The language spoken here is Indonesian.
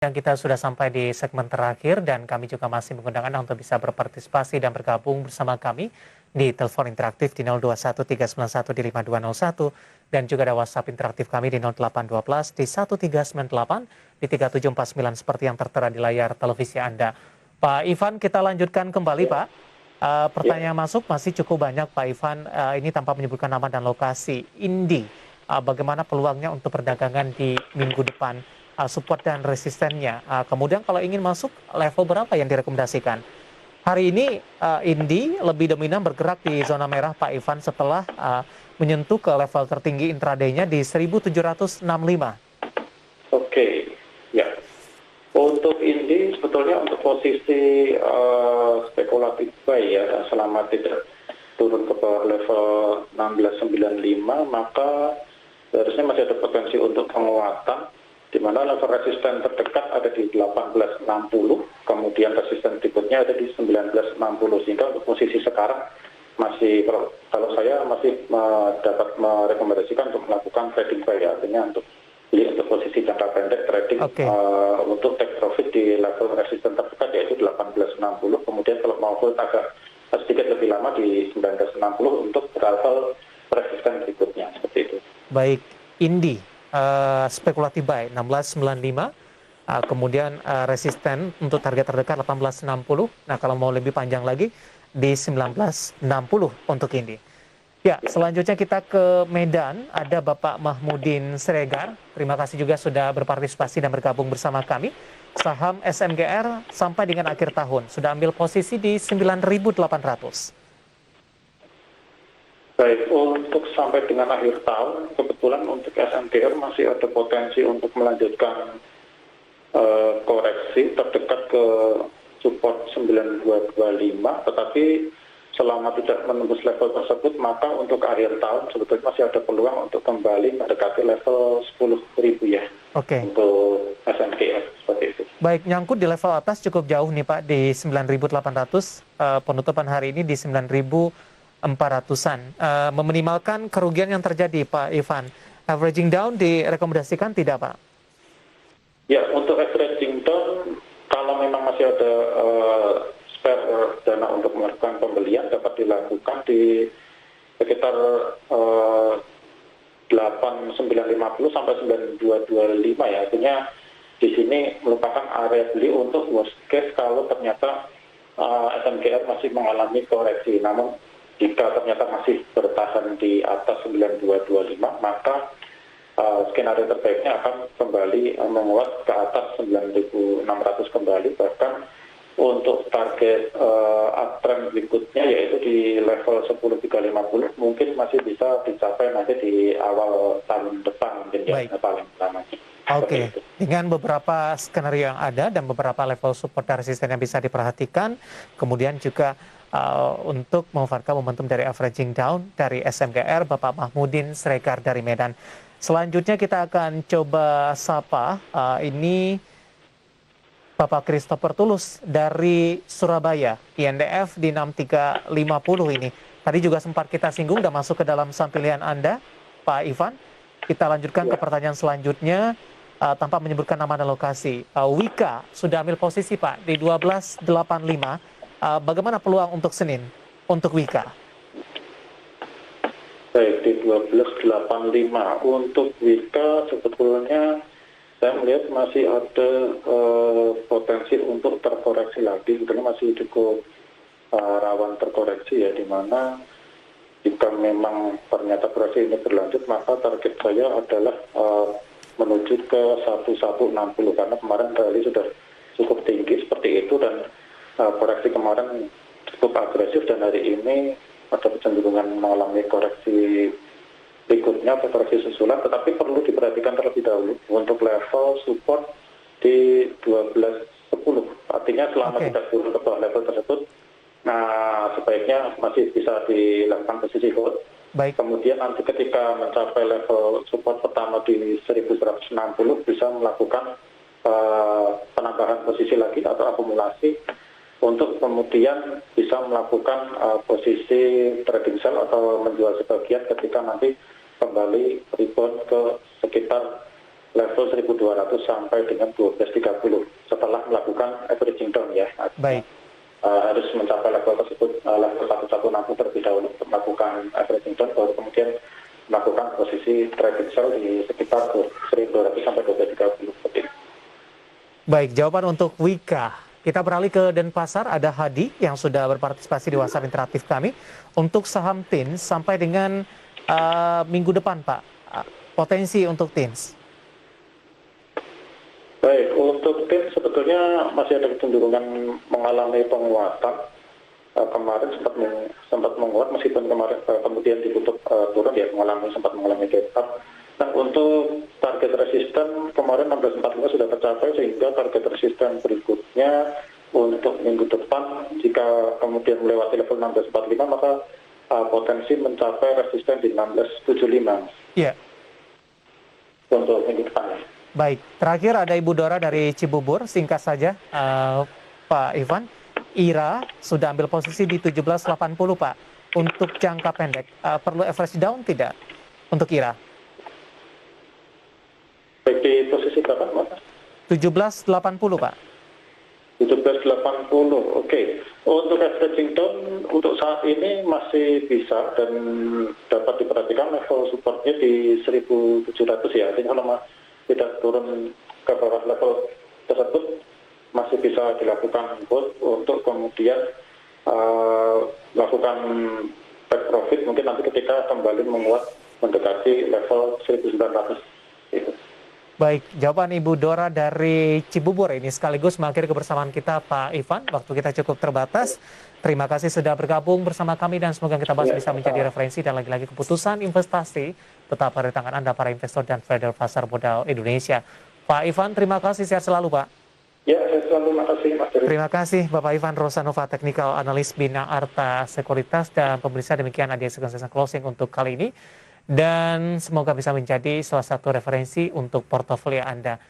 Yang kita sudah sampai di segmen terakhir dan kami juga masih mengundang Anda untuk bisa berpartisipasi dan bergabung bersama kami di telepon interaktif di 021391 di 5201 dan juga ada WhatsApp interaktif kami di 0812 di 1398 di 3749 seperti yang tertera di layar televisi Anda. Pak Ivan, kita lanjutkan kembali Pak. Pertanyaan masuk masih cukup banyak Pak Ivan, ini tanpa menyebutkan nama dan lokasi. Indi, bagaimana peluangnya untuk perdagangan di minggu depan? Support dan resistennya. Kemudian kalau ingin masuk level berapa yang direkomendasikan? Hari ini Indi lebih dominan bergerak di zona merah Pak Ivan setelah menyentuh ke level tertinggi intraday-nya di 1765. Oke, ya. Untuk ini sebetulnya untuk posisi spekulatif buy ya, selama tidak turun ke bawah level 1695, maka seharusnya masih ada potensi untuk penguatan, di mana level resisten terdekat ada di 1860, kemudian resisten berikutnya ada di 1960, sehingga untuk posisi sekarang masih, kalau saya masih dapat merekomendasikan untuk melakukan trading buy, artinya untuk beli untuk posisi jangka pendek trading, untuk take profit di level resisten terdekat yaitu 1860, kemudian kalau mau hold agak sedikit lebih lama di 1960 untuk level resisten berikutnya, seperti itu. Baik, Indi spekulatif buy 1695, kemudian resisten untuk target terdekat 1860. Nah, kalau mau lebih panjang lagi di 1960 untuk Indi. Ya, selanjutnya kita ke Medan, ada Bapak Mahmudin Siregar. Terima kasih juga sudah berpartisipasi dan bergabung bersama kami. Saham SMGR sampai dengan akhir tahun sudah ambil posisi di 9.800. Baik, untuk sampai dengan akhir tahun, kebetulan untuk SMGR masih ada potensi untuk melanjutkan koreksi terdekat ke support 9225, tetapi selama tidak menembus level tersebut, maka untuk akhir tahun sebetulnya masih ada peluang untuk kembali mendekati level 10.000 ya. Untuk SMGR seperti itu. Baik, nyangkut di level atas cukup jauh nih Pak, di 9.800, penutupan hari ini di 9.400-an. Meminimalkan kerugian yang terjadi Pak Ivan. Averaging down direkomendasikan tidak Pak? Ya, untuk averaging down, kalau memang masih ada spare dana untuk melakukan pembelian, dapat dilakukan di sekitar 8.950 sampai 9.225 ya. Artinya di sini merupakan area beli untuk worst case kalau ternyata SMGR masih mengalami koreksi. Namun jika ternyata masih bertahan di atas 9.225, maka skenario terbaiknya akan kembali menguat ke atas 9.600 kembali, bahkan untuk target uptrend berikutnya yaitu di level 10.350 mungkin masih bisa dicapai nanti di awal tahun depan mungkin ya, paling lama. Oke, dengan beberapa skenario yang ada dan beberapa level support dan resisten yang bisa diperhatikan, kemudian juga untuk memanfaatkan momentum dari averaging down dari SMGR, Bapak Mahmudin Siregar dari Medan. Selanjutnya kita akan coba sapa, ini Bapak Christopher Tulus dari Surabaya, INDF di 6350 ini. Tadi juga sempat kita singgung, udah masuk ke dalam saham pilihan Anda, Pak Ivan. Kita lanjutkan ke pertanyaan selanjutnya, tanpa menyebutkan nama dan lokasi. Wika sudah ambil posisi Pak di 1285. Bagaimana peluang untuk Senin untuk Wika? Baik, di 1285 untuk Wika sebetulnya saya melihat masih ada potensi untuk terkoreksi lagi, sebetulnya masih cukup rawan terkoreksi ya, di mana jika memang ternyata koreksi ini berlanjut, maka target saya adalah menuju ke 1160, karena kemarin rally sudah cukup tinggi seperti itu, dan koreksi kemarin cukup agresif, dan hari ini ada kecenderungan mengalami koreksi berikutnya atau koreksi susulan, tetapi perlu diperhatikan terlebih dahulu untuk level support di 1210. Artinya selama tidak turun ke bawah level tersebut, nah sebaiknya masih bisa dilakukan posisi hold. Kemudian nanti ketika mencapai level support pertama di 1160 bisa melakukan penambahan posisi lagi atau akumulasi untuk kemudian bisa melakukan posisi trading sell atau menjual sebagian ketika nanti kembali rebound ke sekitar level 1.200 sampai dengan 12.30 setelah melakukan averaging down ya. Baik. Harus mencapai level tersebut, level 1160 terlebih dahulu untuk melakukan averaging down, baru kemudian melakukan posisi trading sell di sekitar 1.200 sampai 12.30 seperti itu. Baik, jawaban untuk Wika. Kita beralih ke Denpasar, ada Hadi yang sudah berpartisipasi di WhatsApp interaktif kami. Untuk saham TINS sampai dengan minggu depan, Pak, potensi untuk TINS. Baik, untuk tim sebetulnya masih ada kecenderungan mengalami penguatan. Kemarin sempat menguat meskipun kemarin kemudian ditutup turun ya, sempat mengalami gap up. Nah, untuk target resisten kemarin 1645 sudah tercapai, sehingga target resisten berikutnya untuk minggu depan jika kemudian melewati level 1645 maka potensi mencapai resisten di 1675. Iya. Untuk minggu depan. Baik, terakhir ada Ibu Dora dari Cibubur, singkat saja Pak Ivan. IRA sudah ambil posisi di 1780 Pak. Untuk jangka pendek, perlu average down tidak untuk IRA? Baik, di posisi berapa Mas? 1780 Pak. 1780, oke. Untuk averaging down untuk saat ini masih bisa dan dapat diperhatikan level supportnya di 1700 ya. Artinya kalau tidak turun ke bawah level tersebut masih bisa dilakukan hold untuk kemudian melakukan take profit mungkin nanti ketika kembali menguat mendekati level 1900 itu. Baik, jawaban Ibu Dora dari Cibubur ini sekaligus mengakhiri kebersamaan kita Pak Ivan. Waktu kita cukup terbatas. Terima kasih sudah bergabung bersama kami dan semoga kita bahas bisa menjadi referensi dan lagi-lagi keputusan investasi tetap ada di tangan Anda para investor dan trader pasar modal Indonesia. Pak Ivan, terima kasih, sehat selalu Pak. Ya, sehat selalu, makasih Mas Dery. Terima kasih Bapak Ivan Rosanova, Technical Analyst Bina Arta Sekuritas, dan pemirsa demikian Adia Seconds Closing untuk kali ini. Dan semoga bisa menjadi salah satu referensi untuk portofolio Anda.